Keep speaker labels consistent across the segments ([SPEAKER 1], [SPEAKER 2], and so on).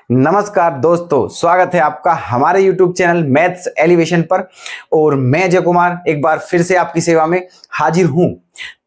[SPEAKER 1] नमस्कार दोस्तों, स्वागत है आपका हमारे YouTube चैनल मैथ्स एलिवेशन पर। और मैं अजय कुमार एक बार फिर से आपकी सेवा में हाजिर हूं।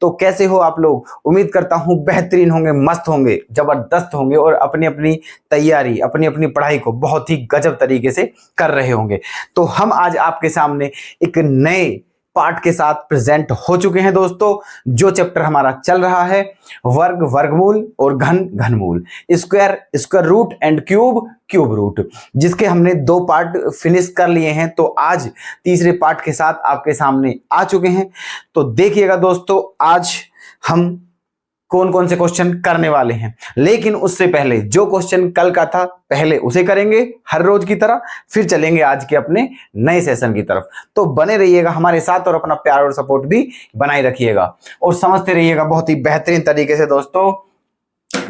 [SPEAKER 1] तो कैसे हो आप लोग? उम्मीद करता हूं बेहतरीन होंगे, मस्त होंगे, जबरदस्त होंगे और अपनी अपनी तैयारी, अपनी अपनी पढ़ाई को बहुत ही गजब तरीके से कर रहे होंगे। तो हम आज आपके सामने एक नए पार्ट के साथ प्रेजेंट हो चुके हैं दोस्तों। जो चैप्टर हमारा चल रहा है वर्ग, वर्गमूल और घन, घनमूल, square, square root and cube, cube root, जिसके हमने 2 पार्ट फिनिश कर लिए हैं। तो आज तीसरे पार्ट के साथ आपके सामने आ चुके हैं। तो देखिएगा दोस्तों, आज हम कौन कौन से क्वेश्चन करने वाले हैं। लेकिन उससे पहले जो क्वेश्चन कल का था पहले उसे करेंगे हर रोज की तरह, फिर चलेंगे आज के अपने नए सेशन की तरफ। तो बने रहिएगा हमारे साथ और अपना प्यार और सपोर्ट भी बनाए रखिएगा और समझते रहिएगा बहुत ही बेहतरीन तरीके से। दोस्तों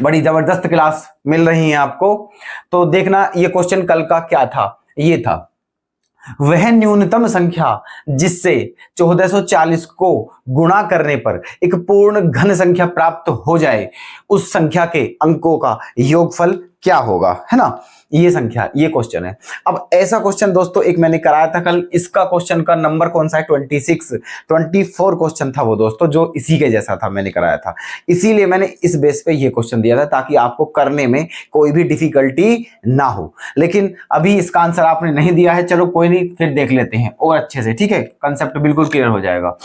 [SPEAKER 1] बड़ी जबरदस्त क्लास मिल रही है आपको। तो देखना ये क्वेश्चन कल का क्या था। ये था, वह न्यूनतम संख्या जिससे 1440 को गुणा करने पर एक पूर्ण घन संख्या प्राप्त हो जाए, उस संख्या के अंकों का योगफल क्या होगा, है ना। ये संख्या, ये क्वेश्चन है। अब ऐसा क्वेश्चन दोस्तों एक मैंने कराया था कल। इसका क्वेश्चन का नंबर कौन सा है? 24 क्वेश्चन था वो दोस्तों, जो इसी के जैसा था, मैंने कराया था। इसीलिए मैंने इस बेस पे ये क्वेश्चन दिया था ताकि आपको करने में कोई भी डिफिकल्टी ना हो। लेकिन अभी इसका आंसर आपने नहीं दिया है, चलो कोई नहीं, फिर देख लेते हैं और अच्छे से, ठीक है। कंसेप्ट बिल्कुल क्लियर हो जाएगा।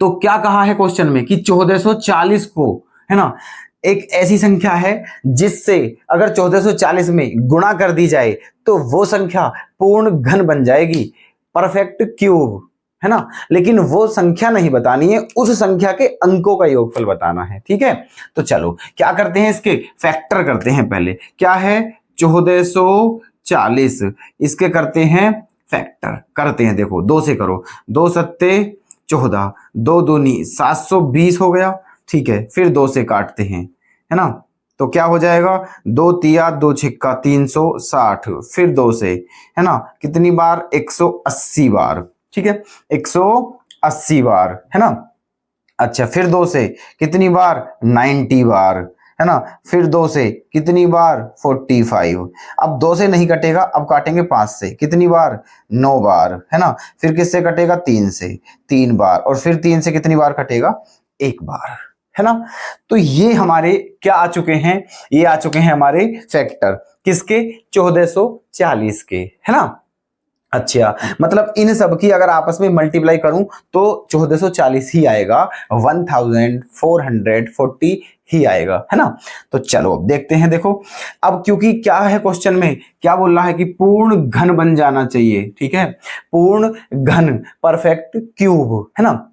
[SPEAKER 1] तो क्या कहा है क्वेश्चन में कि 1440 को, है ना, एक ऐसी संख्या है जिससे अगर 1440 में गुणा कर दी जाए तो वो संख्या पूर्ण घन बन जाएगी, परफेक्ट क्यूब, है ना। लेकिन वो संख्या नहीं बतानी है, उस संख्या के अंकों का योगफल बताना है, ठीक है। तो चलो क्या करते हैं, इसके फैक्टर करते हैं। पहले क्या है? 1440, इसके करते हैं फैक्टर, करते हैं। देखो 2 से करो, 2 सत्ते 14, 2 दूनी 720 हो गया, ठीक है। फिर 2 से काटते हैं, है ना। तो क्या हो जाएगा? 2 तिया 2 छिक्का 360, फिर 2 से, है ना, कितनी बार? 180 बार, ठीक है, 180 बार, है ना। अच्छा, फिर 2 से कितनी बार? 90 बार, है ना। फिर 2 से कितनी बार? 45। अब 2 से नहीं कटेगा, अब काटेंगे 5 से, कितनी बार? 9 बार, है ना। फिर किससे कटेगा? 3 से, 3 बार। और फिर 3 से कितनी बार कटेगा? 1 बार, है ना। तो ये हमारे क्या आ चुके हैं? ये आ चुके हैं हमारे फैक्टर, किसके? 1440 के, है ना। अच्छा, मतलब इन सब की अगर आपस में मल्टीप्लाई करूं तो 1440 ही आएगा, 1440 ही आएगा, है ना। तो चलो अब देखते हैं। देखो अब क्योंकि क्या है क्वेश्चन में, क्या बोल रहा है कि पूर्ण घन बन जाना चाहिए, ठीक है, पूर्ण घन, परफेक्ट क्यूब, है ना।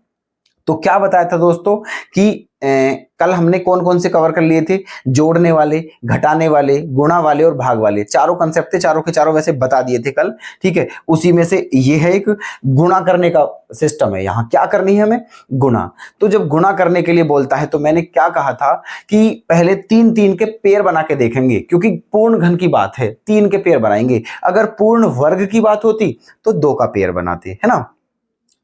[SPEAKER 1] तो क्या बताया था दोस्तों कि कल हमने कौन कौन से कवर कर लिए थे? जोड़ने वाले, घटाने वाले, गुणा वाले और भाग वाले, चारों कंसेप्ट थे, चारों के चारों वैसे बता दिए थे कल, ठीक है। उसी में से ये है एक गुणा करने का सिस्टम है। यहाँ क्या करनी है हमें? गुणा। तो जब गुणा करने के लिए बोलता है तो मैंने क्या कहा था कि पहले 3 के पेयर बना के देखेंगे, क्योंकि पूर्ण घन की बात है, 3 के पेयर बनाएंगे। अगर पूर्ण वर्ग की बात होती तो 2 का पेयर बनाते, है ना।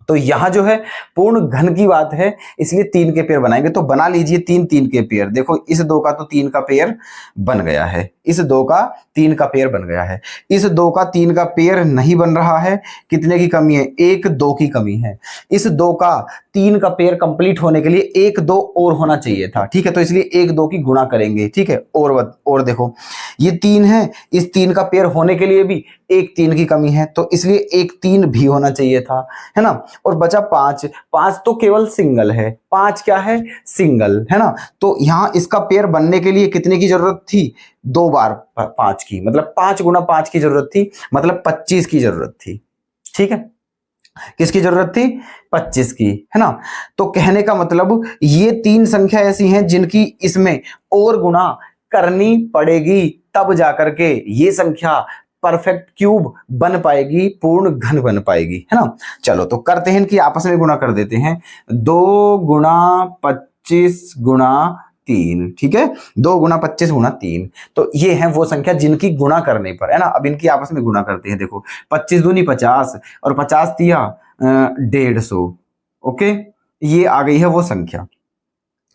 [SPEAKER 1] तो यहां जो है पूर्ण घन की बात है, इसलिए 3 के पेयर बनाएंगे। तो बना लीजिए 3 के पेयर। देखो इस 2 का तो 3 का पेयर बन गया है, इस 2 का 3 का पेयर बन गया है, इस 2 का 3 का पेयर नहीं बन रहा है। कितने की कमी है? 1 2 की कमी है। इस 2 का 3 का पेयर कंप्लीट होने के लिए 1 2 और होना चाहिए था, ठीक है। तो इसलिए 1 2 की गुणा करेंगे, ठीक है। और देखो ये 3 है, इस 3 का पेयर होने के लिए भी 1 3 की कमी है, तो इसलिए 1 3 भी होना चाहिए था, है ना। और बचा 5, 5 तो केवल सिंगल है, 5 क्या है? सिंगल, है ना। तो यहां इसका पेयर बनने के लिए कितने की जरूरत थी? 2 बार 5 की, मतलब 5 गुना 5 की जरूरत थी, मतलब 25 की जरूरत थी, ठीक है। किसकी जरूरत थी? 25 की, है ना। तो कहने का मतलब ये 3 संख्या ऐसी हैं जिनकी इसमें और गुणा करनी पड़ेगी, तब जाकर के ये संख्या परफेक्ट क्यूब बन पाएगी, पूर्ण घन बन पाएगी, है ना। चलो तो करते हैं कि आपस में गुणा कर देते हैं। 2 गुणा 25 गुणा 3, ठीक है, 2 गुणा 25 गुणा 3। तो ये है वो संख्या जिनकी गुणा करने पर, है ना। अब इनकी आपस में गुणा करते हैं। देखो 25 दूनी 50 और 50 तिया 150, ओके, ये आ गई है वो संख्या।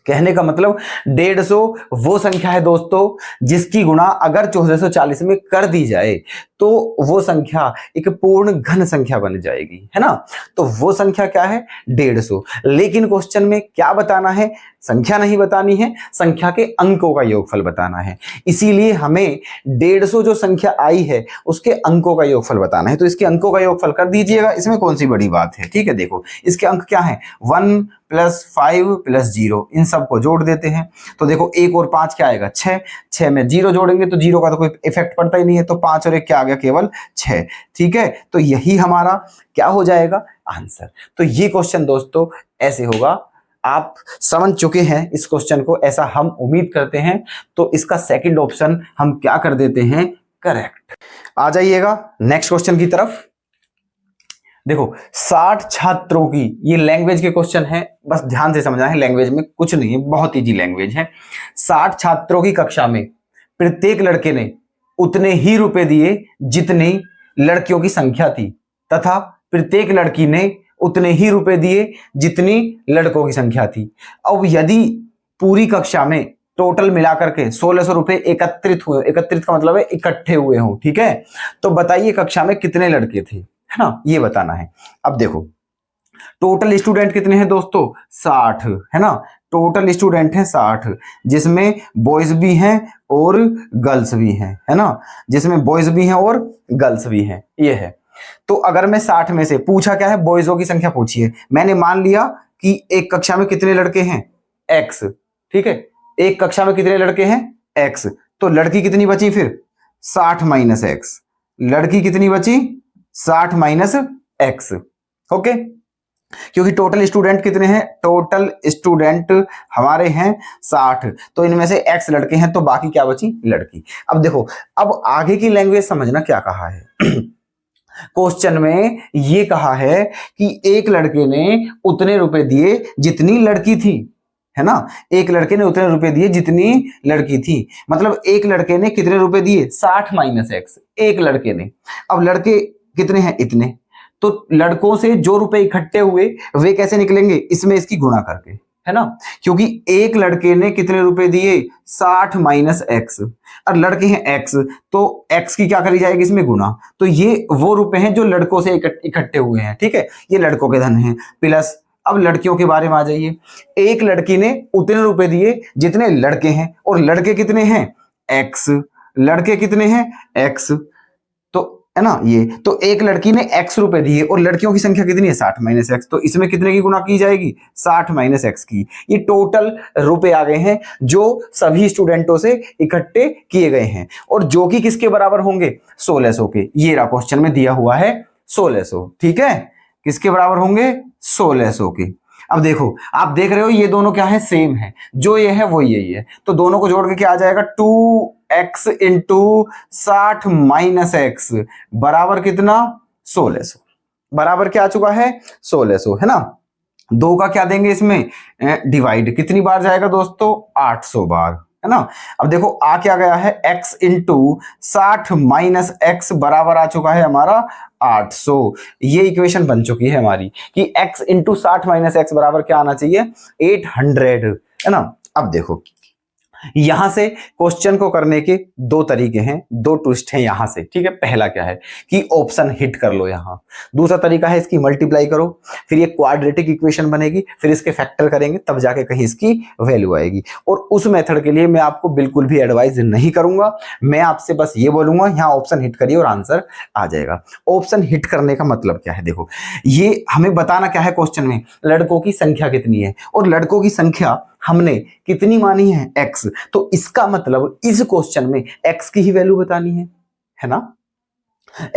[SPEAKER 1] कहने का मतलब 150 वो संख्या है दोस्तों जिसकी गुणा अगर 1440 में कर दी जाए तो वो संख्या एक पूर्ण घन संख्या बन जाएगी, है ना। तो वो संख्या क्या है? 150। लेकिन क्वेश्चन में क्या बताना है? संख्या नहीं बतानी है, संख्या के अंकों का योगफल बताना है। इसीलिए हमें 150 जो संख्या आई है उसके अंकों का योगफल बताना है। तो इसके अंकों का योगफल कर दीजिएगा, इसमें कौन सी बड़ी बात है। ठीक है, देखो इसके अंक क्या है, 1 + 5 + 0, इन सबको जोड़ देते हैं। तो देखो 1 और 5 क्या आएगा? 6। 6 में 0 जोड़ेंगे तो 0 का तो कोई इफेक्ट पड़ता ही नहीं है, तो 5 और 1 क्या आ गया? केवल 6। ठीक है, तो यही हमारा क्या हो जाएगा? आंसर। तो ये क्वेश्चन दोस्तों ऐसे होगा। आप समझ चुके हैं इस क्वेश्चन को, ऐसा हम उम्मीद करते हैं। तो इसका सेकंड ऑप्शन हम क्या कर देते हैं? करेक्ट। आ जाइएगा नेक्स्ट क्वेश्चन की तरफ। देखो 60 छात्रों की, ये लैंग्वेज के क्वेश्चन है, बस ध्यान से समझना है। लैंग्वेज में कुछ नहीं है, बहुत इजी लैंग्वेज है। 60 छात्रों की कक्षा में प्रत्येक लड़के ने उतने ही रुपए दिए जितनी लड़कियों की संख्या थी, तथा प्रत्येक लड़की ने उतने ही रुपए दिए जितनी लड़कों की संख्या थी। अब यदि पूरी कक्षा में टोटल मिलाकर के 1600 रुपए एकत्रित हुए, एकत्रित का मतलब है इकट्ठे हुए हों, ठीक है, तो बताइए कक्षा में कितने लड़के थे, है ना, ये बताना है। अब देखो टोटल स्टूडेंट कितने हैं दोस्तों? 60, है ना। टोटल स्टूडेंट हैं 60, जिसमें बॉयज भी हैं और गर्ल्स भी हैं, है ना, जिसमें बॉयज भी हैं और गर्ल्स भी हैं, ये है। तो अगर मैं 60 में से, पूछा क्या है? बॉयजों की संख्या पूछी है। मैंने मान लिया कि एक कक्षा में कितने लड़के हैं? X, ठीक है, एक कक्षा में कितने लड़के हैं? X। तो लड़की कितनी बची फिर? 60 - X। लड़की कितनी बची? 60 - X। ओके, क्योंकि टोटल स्टूडेंट कितने हैं? टोटल स्टूडेंट हमारे हैं 60, तो इनमें से X लड़के हैं, तो बाकी क्या बची? लड़की। अब देखो, अब आगे की लैंग्वेज समझना क्या कहा है। क्वेश्चन में ये कहा है कि एक लड़के ने उतने रुपए दिए जितनी लड़की थी, है ना। एक लड़के ने उतने रुपए दिए जितनी लड़की थी, मतलब एक लड़के ने कितने रुपए दिए? 60 - X, एक लड़के ने। अब लड़के कितने हैं? इतने। तो लड़कों से जो रुपए इकट्ठे हुए वे कैसे निकलेंगे? इसमें इसकी गुणा करके, है ना, क्योंकि एक लड़के ने कितने रुपए दिए? 60 - X, और लड़के हैं X, तो X की क्या करी जाएगी? इसमें गुणा। तो ये वो रुपए हैं जो लड़कों से इकट्ठे हुए हैं, ठीक है, ये लड़कों के धन हैं। प्लस अब लड़कियों के बारे में आ जाइए। एक लड़की ने उतने रुपए दिए जितने लड़के हैं, और लड़के कितने हैं? X। लड़के कितने हैं? X, तो है ना ये। तो एक लड़की ने X रुपए दिए और लड़कियों की संख्या कितनी है? 60 - X, तो इसमें कितने की गुणा की जाएगी? 60 - X की। ये टोटल रुपए आ गए हैं जो सभी स्टूडेंटों से इकट्ठे किए गए हैं, और जो कि किसके बराबर होंगे? 1600 के। ये रहा क्वेश्चन में दिया हुआ है 1600, ठीक है, किसके बराबर होंगे? 1600 के। अब देखो, आप देख रहे हो ये दोनों क्या है? सेम है, जो ये है वो यही है, तो दोनों को जोड़ के क्या आ जाएगा? 2x × 60 - X बराबर कितना? 1600। बराबर क्या आ चुका है? 1600, है ना। 2 का क्या देंगे इसमें? डिवाइड। कितनी बार जाएगा दोस्तों? 800 बार, है ना। अब देखो आ क्या गया है? x × 60 - X बराबर आ चुका है हमारा 800। ये इक्वेशन बन चुकी है हमारी कि x × 60 - X बराबर क्या आना चाहिए? 800, है ना। अब देखो यहां से क्वेश्चन को करने के दो तरीके हैं, दो ट्विस्ट हैं यहां से, ठीक है। पहला क्या है कि ऑप्शन हिट कर लो यहां। दूसरा तरीका है इसकी मल्टीप्लाई करो, फिर ये क्वाड्रेटिक इक्वेशन बनेगी, फिर इसके फैक्टर करेंगे, तब जाके कहीं इसकी वैल्यू आएगी। और उस मेथड के लिए मैं आपको बिल्कुल भी एडवाइस नहीं करूंगा, मैं आपसे बस ये बोलूंगा यहां ऑप्शन हिट करिए और आंसर आ जाएगा। ऑप्शन हिट करने का मतलब क्या है? देखो ये हमें बताना क्या है क्वेश्चन में? लड़कों की संख्या कितनी है, और लड़कों की संख्या हमने कितनी मानी है? X। तो इसका मतलब इस क्वेश्चन में X की ही वैल्यू बतानी है ना,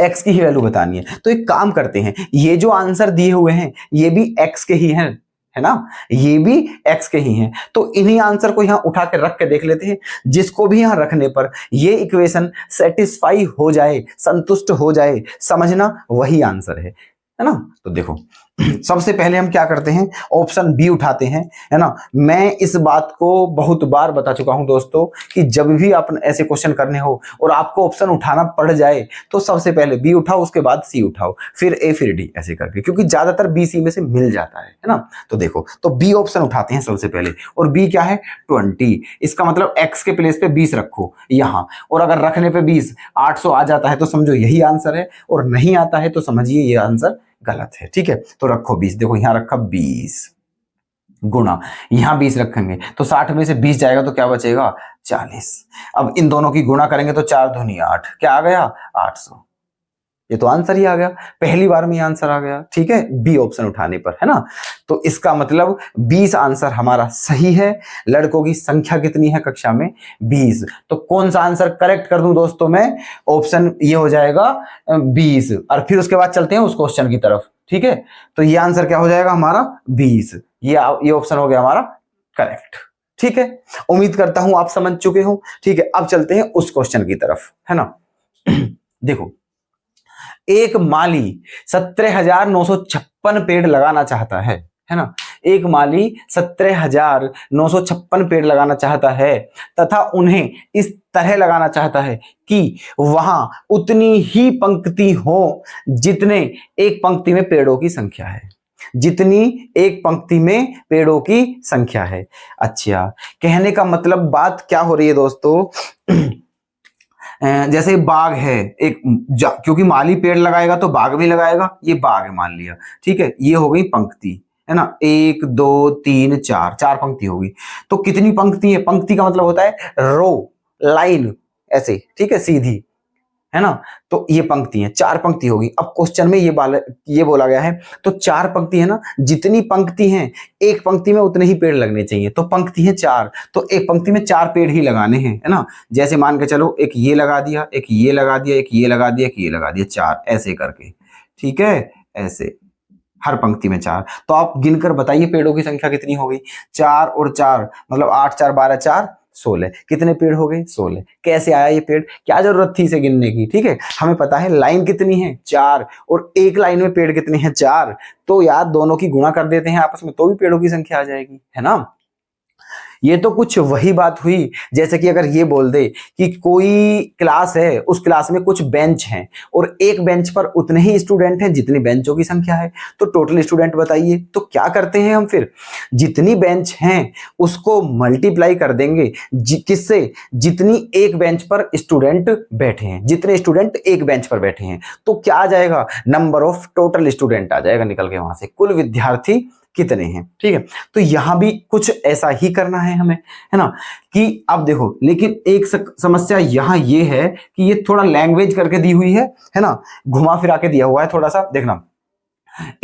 [SPEAKER 1] X की ही वैल्यू बतानी है। तो एक काम करते हैं, ये जो आंसर दिए हुए हैं ये भी X के ही हैं, है ना, ये भी X के ही हैं। तो इन्हीं आंसर को यहां उठा के रख के देख लेते हैं, जिसको भी यहां रखने पर ये इक्वेशन सेटिस्फाई हो जाए, संतुष्ट हो जाए, समझना वही आंसर है ना। तो देखो सबसे पहले हम क्या करते हैं, ऑप्शन बी उठाते हैं, है ना। मैं इस बात को बहुत बार बता चुका हूं दोस्तों कि जब भी आप ऐसे क्वेश्चन करने हो और आपको ऑप्शन उठाना पड़ जाए तो सबसे पहले बी उठाओ, उसके बाद सी उठाओ, फिर ए, फिर डी, ऐसे करके, क्योंकि ज्यादातर बी सी में से मिल जाता है ना। तो देखो, तो बी ऑप्शन उठाते हैं सबसे पहले, और बी क्या है 20। इसका मतलब एक्स के प्लेस पे 20 रखो यहां, और अगर रखने पे 20 800 आ जाता है तो समझो यही आंसर है, और नहीं आता है तो समझिए ये आंसर गलत है। ठीक है, तो रखो 20, देखो यहां रखा 20 गुना, यहां 20 रखेंगे तो 60 में से 20 जाएगा तो क्या बचेगा 40। अब इन दोनों की गुणा करेंगे तो 4 दूनी 8, क्या आ गया 800। ये तो आंसर ही आ गया, पहली बार में आंसर आ गया। ठीक है, बी ऑप्शन उठाने पर, है ना। तो इसका मतलब 20 आंसर हमारा सही है। लड़कों की संख्या कितनी है कक्षा में 20। तो कौन सा आंसर करेक्ट कर दूं दोस्तों मैं, ऑप्शन ये हो जाएगा 20। और फिर उसके बाद चलते हैं उस क्वेश्चन की तरफ। ठीक है, तो ये आंसर क्या हो जाएगा हमारा 20। ये ऑप्शन हो गया हमारा करेक्ट। ठीक है, उम्मीद करता हूं आप समझ चुके हो। ठीक है, अब चलते हैं उस क्वेश्चन की तरफ, है ना। देखो, एक माली 17,956 पेड़ लगाना चाहता है ना। एक माली 17,956 पेड़ लगाना चाहता है तथा उन्हें इस तरह लगाना चाहता है कि वहां उतनी ही पंक्ति हो जितने एक पंक्ति में पेड़ों की संख्या है, जितनी एक पंक्ति में पेड़ों की संख्या है। अच्छा, कहने का मतलब बात क्या हो रही है दोस्तों, जैसे बाग है एक, क्योंकि माली पेड़ लगाएगा तो बाग भी लगाएगा, ये बाग है मान लिया। ठीक है, ये हो गई पंक्ति, है ना, 1 2 3 4, 4 पंक्ति होगी। तो कितनी पंक्ति है, पंक्ति का मतलब होता है रो, लाइन, ऐसे, ठीक है, सीधी, है ना। तो ये पंक्ति है, 4 पंक्ति होगी। अब क्वेश्चन में ये बोला गया है, तो 4 पंक्ति है ना, जितनी पंक्ति हैं एक पंक्ति में उतने ही पेड़ लगने चाहिए। तो पंक्ति है 4, तो एक पंक्ति में 4 पेड़ ही लगाने हैं, है ना। जैसे मान के चलो, एक ये लगा दिया, एक ये लगा दिया, एक ये लगा दिया, एक ये लगा दिया, 4 ऐसे करके। ठीक है, ऐसे हर पंक्ति में 4। तो आप गिनकर बताइए पेड़ों की संख्या कितनी हो गई। 4 और 4 मतलब 8 4 12 4 16। कितने पेड़ हो गए 16। कैसे आया ये पेड़, क्या जरूरत थी इसे गिनने की। ठीक है, हमें पता है लाइन कितनी है 4, और एक लाइन में पेड़ कितने हैं 4। तो यार दोनों की गुणा कर देते हैं आपस में, तो भी पेड़ों की संख्या आ जाएगी, है ना। ये तो कुछ वही बात हुई जैसे कि अगर ये बोल दे कि कोई क्लास है, उस क्लास में कुछ बेंच हैं और एक बेंच पर उतने ही स्टूडेंट हैं जितनी बेंचों की संख्या है। तो टोटल स्टूडेंट बताइए। तो क्या करते हैं हम, फिर जितनी बेंच हैं उसको मल्टीप्लाई कर देंगे किससे, जितनी एक बेंच पर स्टूडेंट बैठे हैं, जितने स्टूडेंट एक बेंच पर बैठे हैं। तो क्या आ जाएगा, नंबर ऑफ टोटल स्टूडेंट आ जाएगा निकल के वहां से, कुल विद्यार्थी कितने हैं। ठीक है, तो यहां भी कुछ ऐसा ही करना है हमें, है ना। कि अब देखो, लेकिन एक समस्या यहां ये है कि ये थोड़ा लैंग्वेज करके दी हुई है ना, घुमा फिरा के दिया हुआ है थोड़ा सा। देखना,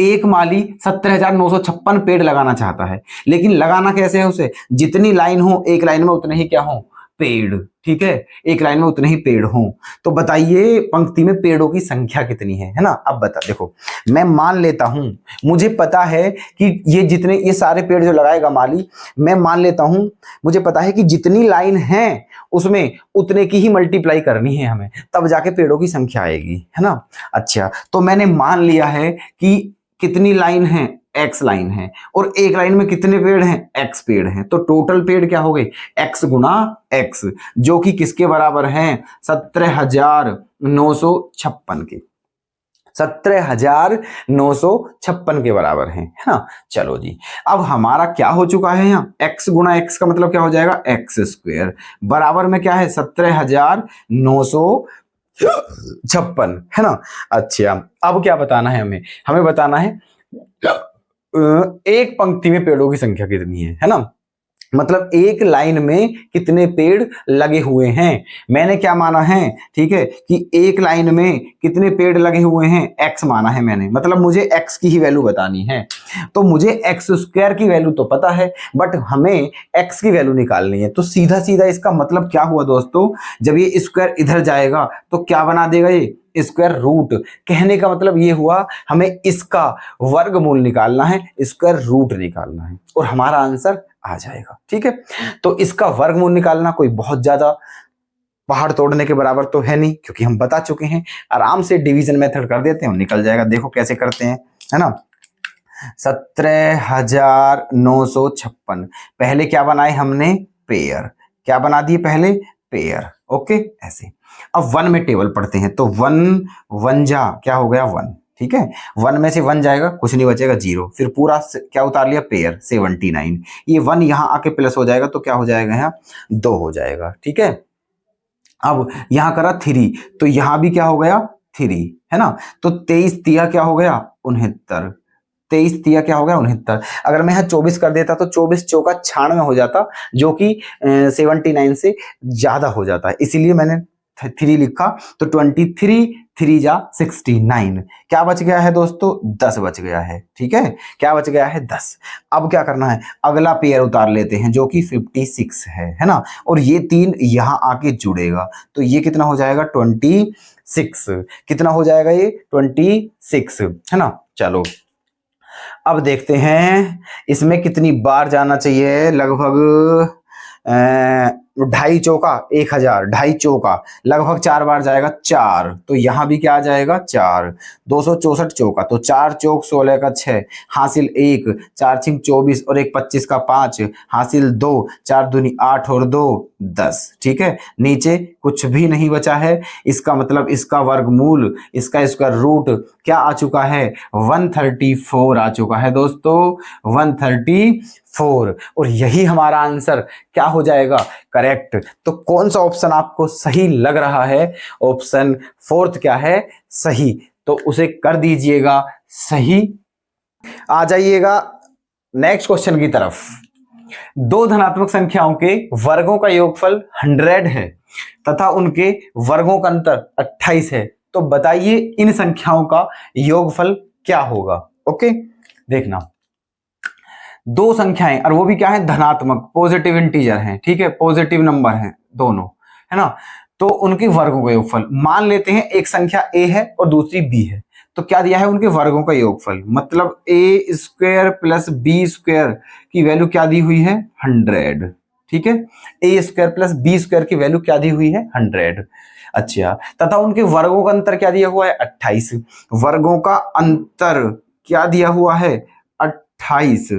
[SPEAKER 1] एक माली 17,956 पेड़ लगाना चाहता है, लेकिन लगाना कैसे है उसे, जितनी लाइन हो एक लाइन में उतने ही क्या हो पेड़। ठीक है, एक लाइन में उतने ही पेड़ हों। तो बताइए पंक्ति में पेड़ों की संख्या कितनी है ना। अब बता, देखो मैं मान लेता हूं, मुझे पता है कि ये सारे पेड़ जो लगाएगा माली, मैं मान लेता हूं, मुझे पता है कि जितनी लाइन है उसमें उतने की ही मल्टीप्लाई करनी है हमें, तब जाके पेड़ों की संख्या आएगी, है ना। अच्छा, तो मैंने मान लिया है कि कितनी लाइन है, एक्स लाइन है, और एक लाइन में कितने पेड़ हैं, एक्स पेड़ हैं। तो टोटल पेड़ क्या हो गए, एक्स गुना एक्स, जो कि किसके बराबर हैं 17,956 के, 17,956 के बराबर हैं, है ना। चलो जी, अब हमारा क्या हो चुका है यहाँ, x गुना x का मतलब क्या हो जाएगा एक्स स्क्वायर, बराबर में क्या है 17,956, है ना। अच्छा, अब क्या बताना है हमें, हमें बताना है एक पंक्ति में पेड़ों की संख्या कितनी है ना। मतलब एक लाइन में कितने पेड़ लगे हुए हैं। मैंने क्या माना है, ठीक है, कि एक लाइन में कितने पेड़ लगे हुए हैं, x माना है मैंने, मतलब मुझे x की ही वैल्यू बतानी है। तो मुझे x स्क्वायर की वैल्यू तो पता है, बट हमें x की वैल्यू निकालनी है। तो सीधा सीधा इसका मतलब क्या हुआ दोस्तों, जब ये स्क्वायर इधर जाएगा तो क्या बना देगा ये स्क्वायर रूट। कहने का मतलब ये हुआ हमें इसका वर्गमूल निकालना है, स्क्वायर रूट निकालना है, और हमारा आंसर आ जाएगा। ठीक है, तो इसका वर्गमूल निकालना कोई बहुत ज्यादा पहाड़ तोड़ने के बराबर तो है नहीं, क्योंकि हम बता चुके हैं। आराम से डिवीजन मेथड कर देते हैं, निकल जाएगा। देखो कैसे करते हैं, है ना। 17,956। पहले क्या बनाए हमने, पेयर। क्या बना दिए पहले, पेयर। ओके, ऐसे। अब वन में टेबल पढ़ते हैं, तो वन वन जा क्या हो गया, वन। ठीक है, वन में से वन जाएगा, कुछ नहीं बचेगा, जीरो। फिर पूरा क्या उतार लिया, पेयर, 79। ये वन यहां आके प्लस हो जाएगा, तो क्या हो जाएगा, यहाँ 2 हो जाएगा। ठीक है, अब यहां करा 3, तो यहां भी क्या हो गया, 3, है ना। तो 23 तिया क्या हो गया, 69। 23 तिया क्या हो गया, 69। अगर मैं यहाँ 24 कर देता तो 24 चौका 96 हो जाता, जो कि 79 से ज्यादा हो जाता है, इसीलिए मैंने 3 लिखा। तो 23 3 जा 69। क्या बच गया है दोस्तों, 10 बच गया है। ठीक है, क्या बच गया है, 10। अब क्या करना है, अगला पेयर उतार लेते हैं, जो कि 56 है ना। और ये 3 यहां आके जुड़ेगा, तो ये कितना हो जाएगा, 26। कितना हो जाएगा ये, 26, है ना। चलो अब देखते हैं इसमें कितनी बार जाना चाहिए, लगभग 2.5 चौका 1000, 2.5 चौका लगभग 4 बार जाएगा, 4। तो यहां भी क्या आ जाएगा, 4। 264 चौका, तो 4 चौक 16 का 6, हासिल 1, 4 छिंग 24 और 1 25 का 5, हासिल 2, 4 दूनी 8 और 2 10। ठीक है, नीचे कुछ भी नहीं बचा है, इसका मतलब इसका वर्गमूल, इसका स्क्वायर रूट क्या आ चुका है, 134 आ चुका है दोस्तों, 134। और यही हमारा आंसर क्या हो जाएगा, करेक्ट। तो कौन सा ऑप्शन आपको सही लग रहा है, ऑप्शन 4 क्या है, सही। तो उसे कर दीजिएगा सही। आ जाइएगा नेक्स्ट क्वेश्चन की तरफ। दो धनात्मक संख्याओं के वर्गों का योगफल 100 है तथा उनके वर्गों का अंतर 28 है, तो बताइए इन संख्याओं का योगफल क्या होगा। ओके, देखना, दो संख्याएं, और वो भी क्या है, धनात्मक, पॉजिटिव इंटीजर हैं। ठीक है, पॉजिटिव नंबर हैं दोनों, है ना। तो उनके वर्गों का योगफल, मान लेते हैं एक संख्या a है और दूसरी b है, तो क्या दिया है, उनके वर्गों का योगफल, मतलब a square plus b square की वैल्यू क्या दी हुई है, 100। ठीक है, a square plus b square की वैल्यू क्या दी हुई है, 100। अच्छा, तथा उनके वर्गों का अंतर क्या दिया हुआ है, 28। वर्गों का अंतर क्या दिया हुआ है, 28।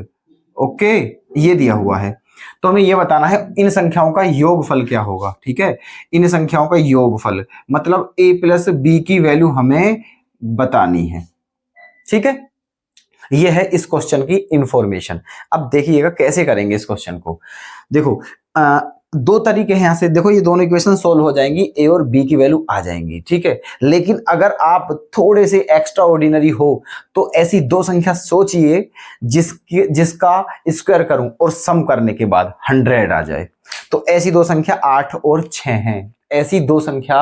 [SPEAKER 1] ओके, ये दिया हुआ है। तो हमें ये बताना है इन संख्याओं का योगफल क्या होगा। ठीक है, इन संख्याओं का योगफल मतलब a प्लस बी की वैल्यू हमें बतानी है। ठीक है, ये है इस क्वेश्चन की इंफॉर्मेशन। अब देखिएगा कैसे करेंगे इस क्वेश्चन को। देखो, दो तरीके हैं, यहां से देखो, ये दोनों इक्वेशन सोल्व हो जाएंगी, ए और बी की वैल्यू आ जाएंगी। ठीक है, लेकिन अगर आप थोड़े से एक्स्ट्रा ऑर्डिनरी हो तो ऐसी दो संख्या सोचिए जिसका स्क्वायर करूं और सम करने के बाद 100 आ जाए। तो ऐसी दो संख्या 8 और 6 हैं। ऐसी दो संख्या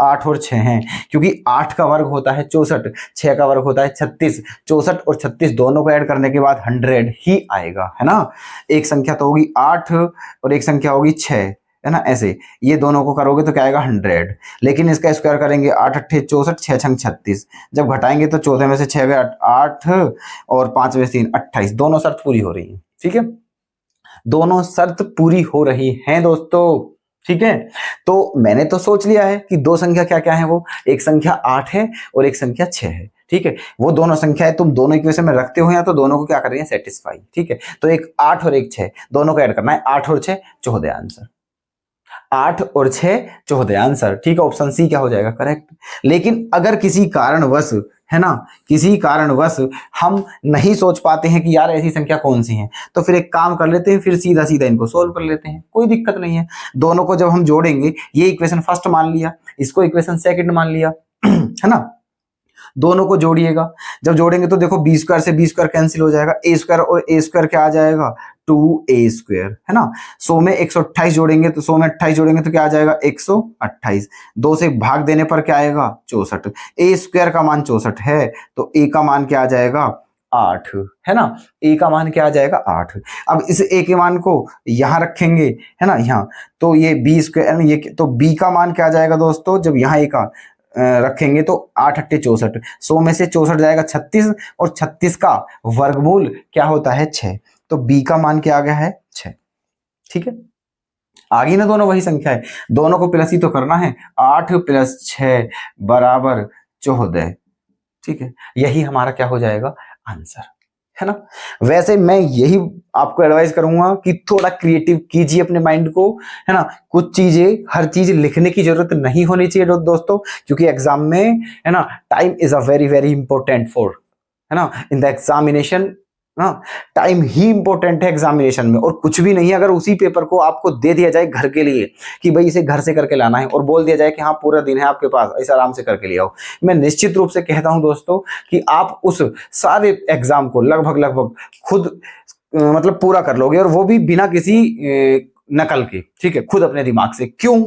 [SPEAKER 1] 8 और 6 हैं, क्योंकि 8 का वर्ग होता है 64, 6 का वर्ग होता है 36। 64 और 36 दोनों को ऐड करने के बाद 100 ही आएगा, है ना। एक संख्या तो होगी 8 और एक संख्या होगी 6, है ना। ऐसे ये दोनों को करोगे तो क्या आएगा, 100। लेकिन इसका स्क्वायर करेंगे, 8 अट्ठे 64, 6 छंग 36। जब घटाएंगे तो 14 में से 6 गए 8 और 5 में से 3 28। दोनों शर्त पूरी हो रही है। ठीक है, दोनों शर्त पूरी हो रही हैं दोस्तों। ठीक है, तो मैंने तो सोच लिया है कि दो संख्या क्या क्या है, वो एक संख्या 8 है और एक संख्या 6 है। ठीक है, वो दोनों संख्याएं तुम दोनों इक्वेशन में रखते हो या तो दोनों को क्या कर रही है, सेटिस्फाई। ठीक है, तो एक 8 और एक 6 दोनों को ऐड करना है, 8 और 6 14 आंसर, 8 और 6 14 आंसर। ठीक है, ऑप्शन सी क्या हो जाएगा, करेक्ट। लेकिन अगर किसी कारणवश, है ना, किसी कारणवश हम नहीं सोच पाते हैं कि यार ऐसी संख्या कौन सी है, तो फिर एक काम कर लेते हैं, फिर सीधा सीधा इनको सोल्व कर लेते हैं, कोई दिक्कत नहीं है। दोनों को जब हम जोड़ेंगे, ये इक्वेशन फर्स्ट मान लिया, इसको इक्वेशन सेकंड मान लिया, है ना। दोनों को जोड़िएगा, जब जोड़ेंगे तो देखो बी स्क्वायर से बी स्क्वायर कैंसिल हो जाएगा, ए स्क्वायर और ए स्क्वायर क्या आ जाएगा, 2a स्क्वायर, है ना। 100 में 128 जोड़ेंगे तो 100 में 28 जोड़ेंगे तो क्या आ जाएगा, 128। 2 से भाग देने पर क्या आएगा, 64। ए स्क्वायर का मान 64 है, तो ए का मान क्या आ जाएगा, 8, है ना। ए का मान क्या आ जाएगा, 8। अब इस ए के मान को यहां रखेंगे, है ना, यहाँ, तो ये बी स्क्वायर, ये तो बी का मान क्या आ जाएगा दोस्तों, जब यहाँ ए का रखेंगे तो 8 अट्ठे 64। 100 में से 64 जाएगा 36, और 36 का वर्गमूल क्या होता है, 6। तो बी का मान क्या आ गया है, 6। ठीक है, आगे ना दोनों वही संख्या है, दोनों को प्लस ही तो करना है, 8 + 6 = 14। ठीक है, यही हमारा क्या हो जाएगा, आंसर। है ना। वैसे मैं यही आपको एडवाइस करूंगा कि थोड़ा क्रिएटिव कीजिए अपने माइंड को, है ना। कुछ चीजें, हर चीज लिखने की जरूरत नहीं होनी चाहिए दोस्तों, क्योंकि एग्जाम में, है ना, time is a very very important for, है ना, इन द एग्जामिनेशन। ना, टाइम ही इंपॉर्टेंट है एग्जामिनेशन में, और कुछ भी नहीं। अगर उसी पेपर को आपको दे दिया जाए घर के लिए कि भाई इसे घर से करके लाना है, और बोल दिया जाए कि हाँ पूरा दिन है आपके पास, ऐसा आराम से करके ले आओ, मैं निश्चित रूप से कहता हूं दोस्तों कि आप उस सारे एग्जाम को लगभग खुद मतलब पूरा कर लोगे, और वो भी बिना किसी नकल के, ठीक है, खुद अपने दिमाग से। क्यों?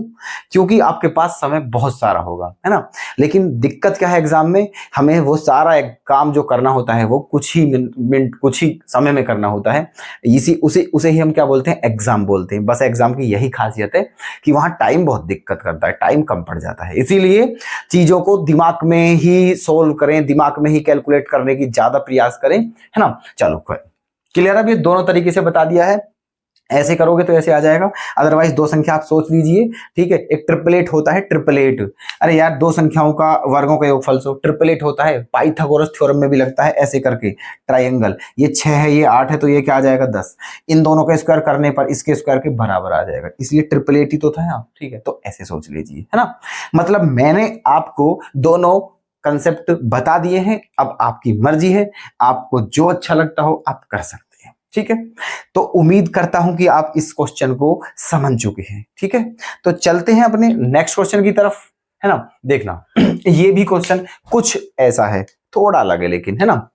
[SPEAKER 1] क्योंकि आपके पास समय बहुत सारा होगा, है ना। लेकिन दिक्कत क्या है एग्जाम में, हमें वो सारा एक काम जो करना होता है वो कुछ ही मिनट कुछ ही समय में करना होता है। इसी उसे ही हम क्या बोलते हैं, एग्जाम बोलते हैं। बस एग्जाम की यही खासियत है कि वहां टाइम बहुत दिक्कत करता है, टाइम कम पड़ जाता है। इसीलिए चीजों को दिमाग में ही सोल्व करें, दिमाग में ही कैलकुलेट करने की ज्यादा प्रयास करें, है ना। चलो क्लियर, अब ये दोनों तरीके से बता दिया है। ऐसे करोगे तो ऐसे आ जाएगा, अदरवाइज दो संख्या आप सोच लीजिए, ठीक है। एक ट्रिपलेट होता है, ट्रिपलेट, अरे यार दो संख्याओं का वर्गों का योगफल सो ट्रिपलेट होता है, पाइथागोरस थ्योरम में भी लगता है ऐसे करके। ट्रायंगल, ये 6 है ये 8 है, तो ये क्या आ जाएगा 10, इन दोनों का स्क्वायर करने पर इसके स्क्वायर के बराबर आ जाएगा, इसलिए ट्रिपलेट ही तो था, ठीक है। तो ऐसे सोच लीजिए, है ना। मतलब मैंने आपको दोनों कंसेप्ट बता दिए हैं, अब आपकी मर्जी है, आपको जो अच्छा लगता हो आप कर सकते हैं, ठीक है। तो उम्मीद करता हूं कि आप इस क्वेश्चन को समझ चुके हैं, ठीक है। तो चलते हैं अपने नेक्स्ट क्वेश्चन की तरफ, है ना। देखना ये भी क्वेश्चन कुछ ऐसा है, थोड़ा अलग है लेकिन, है ना।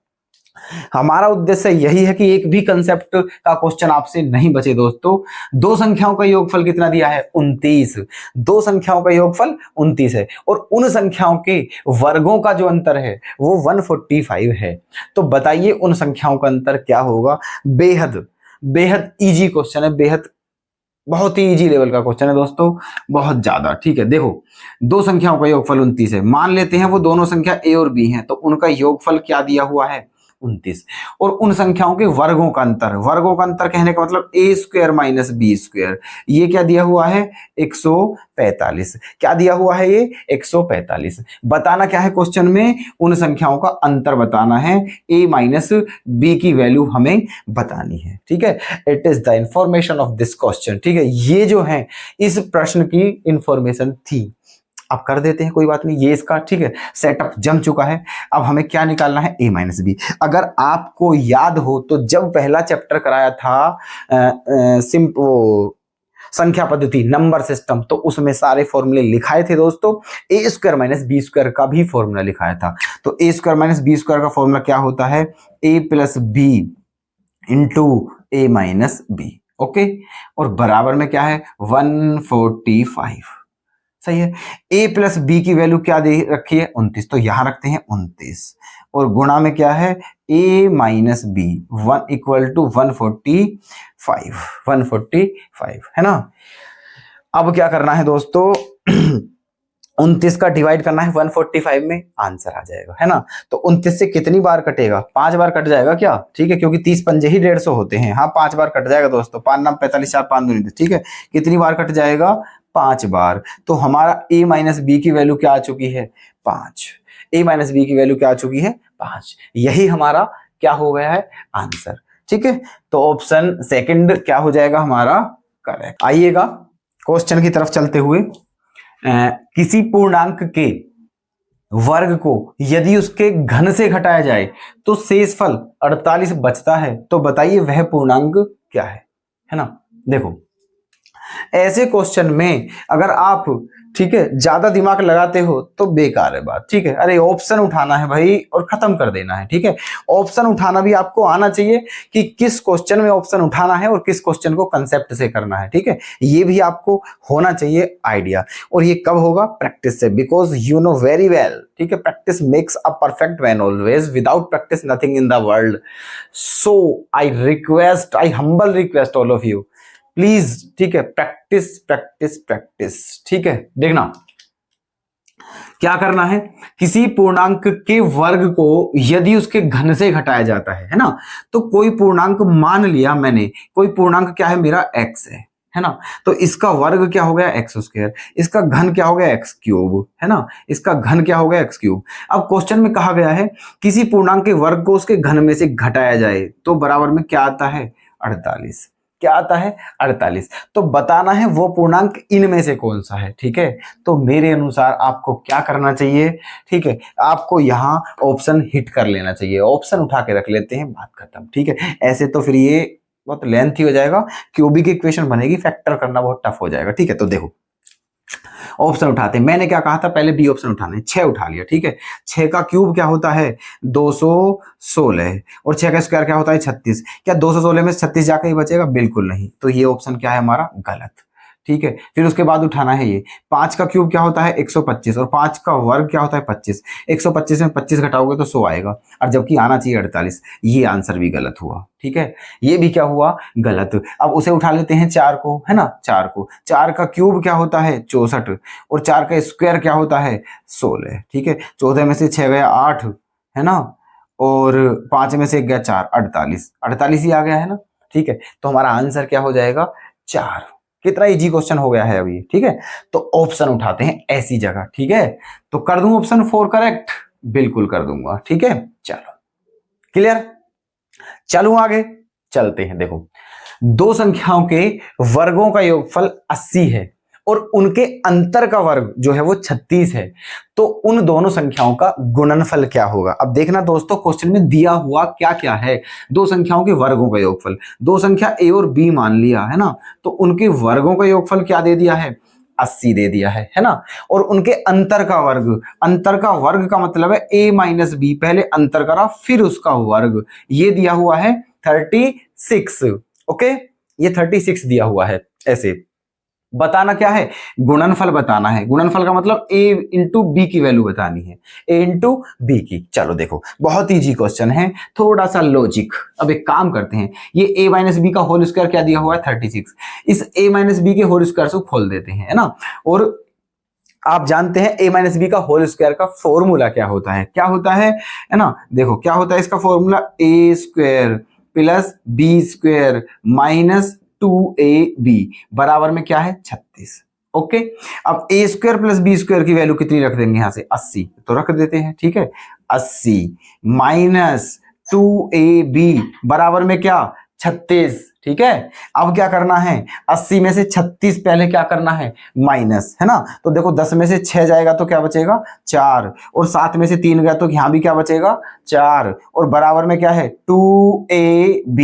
[SPEAKER 1] हमारा उद्देश्य यही है कि एक भी कंसेप्ट का क्वेश्चन आपसे नहीं बचे दोस्तों। दो संख्याओं का योगफल कितना दिया है, 29। दो संख्याओं का योगफल 29 है, और उन संख्याओं के वर्गों का जो अंतर है वो 145 है। तो बताइए उन संख्याओं का अंतर क्या होगा। बेहद बेहद इजी क्वेश्चन है, बेहद बहुत ही इजी लेवल का क्वेश्चन है दोस्तों, बहुत ज्यादा, ठीक है। देखो, दो संख्याओं का योगफल 29 है, मान लेते हैं वो दोनों संख्या ए और बी हैं, तो उनका योगफल क्या दिया हुआ है, 29। और उन संख्याओं के वर्गों का अंतर, वर्गों का अंतर कहने का मतलब ए स्क्वायर माइनस बी स्क्वायर, ये क्या दिया हुआ है, 145। क्या दिया हुआ है ये, 145। बताना क्या है क्वेश्चन में, उन संख्याओं का अंतर बताना है, ए माइनस बी की वैल्यू हमें बतानी है, ठीक है। It is the information of this question, ठीक है। ये जो है इस प्रश्न की इंफॉर्मेशन थी, आप कर देते हैं, कोई बात नहीं, ये इसका, ठीक है, सेटअप जम चुका है। अब हमें क्या निकालना है, a माइनस बी। अगर आपको याद हो तो जब पहला चैप्टर कराया था संख्या पद्धति, नंबर सिस्टम, तो उसमें सारे फॉर्मूले लिखाए थे दोस्तों। ए स्क्वायर माइनस बी स्क्वायर का भी फॉर्मूला लिखाया था। तो ए स्क्वायर माइनस बी स्क्वायर का फॉर्मूला क्या होता है, ए प्लस बी इंटू ए माइनस बी, ओके। और बराबर में क्या है, 145, सही है। a प्लस बी की वैल्यू क्या दे रखी है, 29, तो यहां रखते हैं 29, और गुणा में क्या है, a minus B, 1 equal to 145, है ना। अब क्या करना है दोस्तों 29 का डिवाइड करना है 145 में, आंसर आ जाएगा, है ना। तो 29 से कितनी बार कटेगा, 5 बार कट जाएगा क्या, ठीक है, क्योंकि 30 पंजे ही 150 होते हैं, हाँ 5 बार कट जाएगा दोस्तों, 5 नाम 45, 4 5 दूनी, ठीक है। कितनी बार कट जाएगा, 5 बार। तो हमारा a माइनस बी की वैल्यू क्या आ चुकी है, 5। a माइनस बी की वैल्यू क्या आ चुकी है, 5। यही हमारा क्या हो गया है, आंसर, ठीक है। तो ऑप्शन सेकंड क्या हो जाएगा हमारा, करेक्ट। आइएगा क्वेश्चन की तरफ चलते हुए, किसी पूर्णांक के वर्ग को यदि उसके घन से घटाया जाए तो शेषफल 48 बचता है, तो बताइए वह पूर्णांक क्या है ना। देखो, ऐसे क्वेश्चन में अगर आप, ठीक है, ज्यादा दिमाग लगाते हो तो बेकार है बात, ठीक है। अरे ऑप्शन उठाना है भाई और खत्म कर देना है, ठीक है। ऑप्शन उठाना भी आपको आना चाहिए कि किस क्वेश्चन में ऑप्शन उठाना है और किस क्वेश्चन को कंसेप्ट से करना है, ठीक है। ये भी आपको होना चाहिए आइडिया, और ये कब होगा, प्रैक्टिस से, because you know very well, ठीक है, practice makes a perfect man always, without practice nothing in the world. So I request, I humble request all of you, please, ठीक है, प्रैक्टिस प्रैक्टिस प्रैक्टिस, ठीक है। देखना क्या करना है, किसी पूर्णांक के वर्ग को यदि उसके घन से घटाया जाता है ना। तो कोई पूर्णांक मान लिया मैंने, कोई पूर्णांक क्या है मेरा x है है ना। तो इसका वर्ग क्या हो गया एक्स स्क्वायर, इसका घन क्या हो गया एक्स क्यूब, है ना, इसका घन क्या हो गया एक्स क्यूब। अब क्वेश्चन में कहा गया है किसी पूर्णांक के वर्ग को उसके घन में से घटाया जाए तो बराबर में क्या आता है 48, क्या आता है 48। तो बताना है वो पूर्णांक इनमें से कौन सा है, ठीक है। तो मेरे अनुसार आपको क्या करना चाहिए, ठीक है, आपको यहाँ ऑप्शन हिट कर लेना चाहिए, ऑप्शन उठा के रख लेते हैं, बात खत्म, ठीक है। ऐसे तो फिर ये बहुत लेंथी हो जाएगा, क्यूबिक इक्वेशन बनेगी, फैक्टर करना बहुत टफ हो जाएगा, ठीक है। तो देखो ऑप्शन उठाते हैं, मैंने क्या कहा था पहले बी ऑप्शन उठाने, 6 उठा लिया, ठीक है। 6 का क्यूब क्या होता है 216 और 6 का स्क्वायर क्या होता है 36। क्या 216 में 36 जाकर ही बचेगा, बिल्कुल नहीं। तो ये ऑप्शन क्या है हमारा गलत, ठीक है। फिर उसके बाद उठाना है ये 5 का क्यूब क्या होता है 125 और 5 का वर्ग क्या होता है 25। 125 में 25 घटाओगे तो 100 आएगा, और जबकि आना चाहिए 48। ये आंसर भी गलत हुआ, ठीक है, ये भी क्या हुआ गलत। अब उसे उठा लेते हैं 4 को, है ना, 4 को, 4 का क्यूब क्या होता है 64 और 4 का स्क्वायर क्या होता है 16, ठीक है। 14 में से 6 गया 8, है ना, और 5 में से 1 गया 4, 48, 48 ही आ गया है ना, ठीक है। तो हमारा आंसर क्या हो जाएगा 4। कितना इजी क्वेश्चन हो गया है अभी, ठीक है। तो ऑप्शन उठाते हैं ऐसी जगह, ठीक है। तो कर दूं ऑप्शन 4 करेक्ट, बिल्कुल कर दूंगा, ठीक है। चलो क्लियर, चलूं आगे, चलते हैं। देखो दो संख्याओं के वर्गों का योगफल 80 है और उनके अंतर का वर्ग जो है वो 36 है, तो उन दोनों संख्याओं का गुणनफल क्या होगा। अब देखना दोस्तों क्वेश्चन में दिया हुआ क्या क्या है, दो संख्याओं के वर्गों का योगफल, दो संख्या ए और बी मान लिया है ना, तो उनके वर्गों का योगफल क्या दे दिया है 80 दे दिया है ना। और उनके अंतर का वर्ग, अंतर का वर्ग का मतलब है a माइनस बी, पहले अंतर करा फिर उसका वर्ग, ये दिया हुआ है 36, ओके, ये 36 दिया हुआ है। ऐसे बताना क्या है गुणनफल बताना है, गुणनफल का मतलब a इंटू बी की वैल्यू बतानी है, a इंटू बी की। चलो देखो बहुत इजी क्वेश्चन है, थोड़ा सा लॉजिक। अब एक काम करते हैं, ये a माइनस बी का होल स्क्वायर क्या दिया हुआ है 36, इस a माइनस बी के होल स्क्वायर से खोल देते हैं, है ना। और आप जानते हैं a माइनस बी का होल स्क्वायर का फॉर्मूला क्या होता है, क्या होता है ना, देखो क्या होता है इसका formula a square plus B square minus 2ab बराबर में क्या है 36, ओके। अब a square plus B square की वैल्यू कितनी रख देंगे यहां से 80, तो रख देते हैं, ठीक है। 80 माइनस 2ab बराबर में क्या 36, ठीक है। अब क्या करना है 80 में से 36 पहले क्या करना है माइनस, है ना। तो देखो 10 में से 6 जाएगा तो क्या बचेगा 4, और 7 में से 3 गया तो यहां भी क्या बचेगा 4, और बराबर में क्या है 2ab।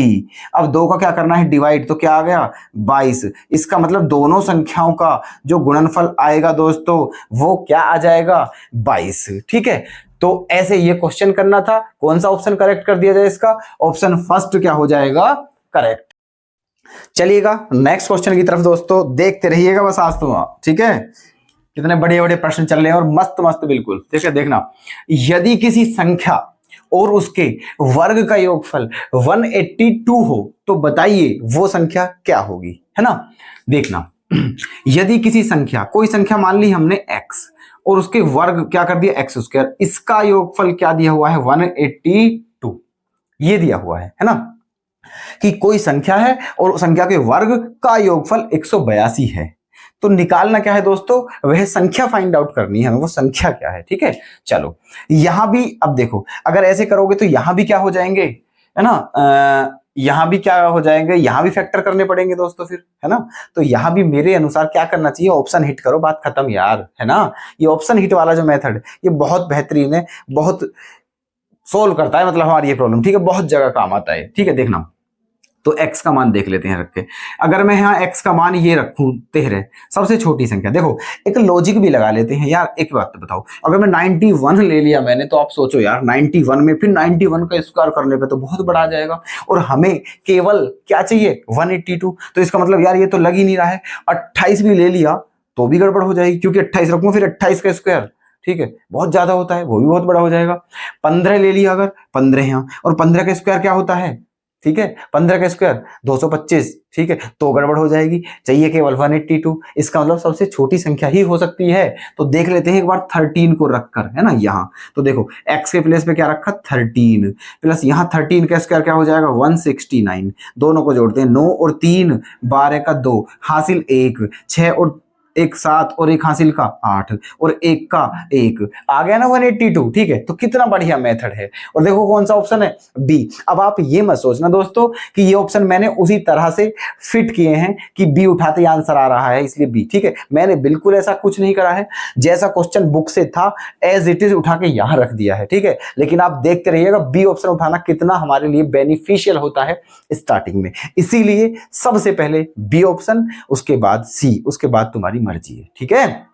[SPEAKER 1] अब 2 का क्या करना है डिवाइड, तो क्या आ गया 22। इसका मतलब दोनों संख्याओं का जो गुणनफल आएगा दोस्तों वो क्या आ जाएगा 22, ठीक है। तो ऐसे ये क्वेश्चन करना था, कौन सा ऑप्शन करेक्ट कर दिया जाए इसका, ऑप्शन फर्स्ट क्या हो जाएगा करेक्ट। चलिएगा नेक्स्ट क्वेश्चन की तरफ दोस्तों, देखते रहिएगा बस आज तो, ठीक है। कितने बड़े बड़े प्रश्न चल रहे हैं और मस्त मस्त बिल्कुल, ठीक है। देखना, यदि किसी संख्या और उसके वर्ग का योगफल 182 हो तो बताइए वो संख्या क्या होगी, है ना। देखना यदि किसी संख्या, कोई संख्या मान ली हमने x और उसके वर्ग क्या कर दिया एक्स स्क्वायर, इसका योगफल क्या दिया हुआ है 182, ये दिया हुआ है ना। कि कोई संख्या है और संख्या के वर्ग का योगफल 182 है, तो निकालना क्या है दोस्तों, वह संख्या फाइंड आउट करनी है हमें, वो संख्या क्या है, ठीक है। चलो यहां भी अब देखो अगर ऐसे करोगे तो यहां भी क्या हो जाएंगे, है ना, यहां भी क्या हो जाएंगे, यहां भी फैक्टर करने पड़ेंगे दोस्तों फिर, है ना। तो यहां भी मेरे अनुसार क्या करना चाहिए, ऑप्शन हिट करो, बात खत्म यार, है ना। ये ऑप्शन हिट वाला जो मेथड है ये बहुत बेहतरीन है, बहुत सोल्व करता है मतलब हमारी ये प्रॉब्लम, ठीक है, बहुत जगह काम आता है, ठीक है। देखना तो x का मान देख लेते हैं रख के, अगर मैं यहाँ x का मान ये रखूं 13, सबसे छोटी संख्या, देखो एक लॉजिक भी लगा लेते हैं यार। एक बात तो बताओ, अगर मैं 91 ले लिया मैंने, तो आप सोचो यार 91 में फिर 91 का स्क्वायर करने पे तो बहुत बड़ा आ जाएगा, और हमें केवल क्या चाहिए 182, तो इसका मतलब यार ये तो लग ही नहीं रहा है। 28 भी ले लिया तो भी गड़बड़ हो जाएगी, क्योंकि 28 रखूंगा फिर 28 का स्क्वायर, ठीक है, बहुत ज्यादा होता है, वो भी बहुत बड़ा हो जाएगा। 15 ले लिया अगर, 15 यहाँ, और 15 का स्क्वायर क्या होता है ठीक है, 15 का स्क्वायर 225, ठीक है, तो गड़बड़ हो जाएगी, चाहिए केवल 182। इसका मतलब सबसे छोटी संख्या ही हो सकती है। तो देख लेते हैं एक बार 13 को रखकर, है ना, यहाँ तो देखो x के प्लेस पे क्या रखा 13 प्लस यहाँ 13 का स्क्वायर क्या हो जाएगा 169। दोनों को जोड़ते हैं, 9 और 3 12 का 2 हासिल 1, 6 और 1 7 और 1 हासिल का 8 और 1 का 1 आ गया ना 182। ठीक है, तो कितना बढ़िया मेथड है। और देखो कौन सा ऑप्शन है बी। अब आप ये मत सोचना दोस्तों कि ये ऑप्शन मैंने उसी तरह से फिट किए हैं कि बी उठाते ही आंसर आ रहा है इसलिए बी। ठीक है, मैंने बिल्कुल ऐसा कुछ नहीं करा है, जैसा क्वेश्चन बुक से था एज इट इज उठा के यहां रख दिया है। ठीक है, लेकिन आप देखते रहिएगा बी ऑप्शन उठाना कितना हमारे लिए बेनिफिशियल होता है स्टार्टिंग में। इसीलिए सबसे पहले बी ऑप्शन, उसके बाद सी, उसके बाद तुम्हारी मर्जी है। ठीक है,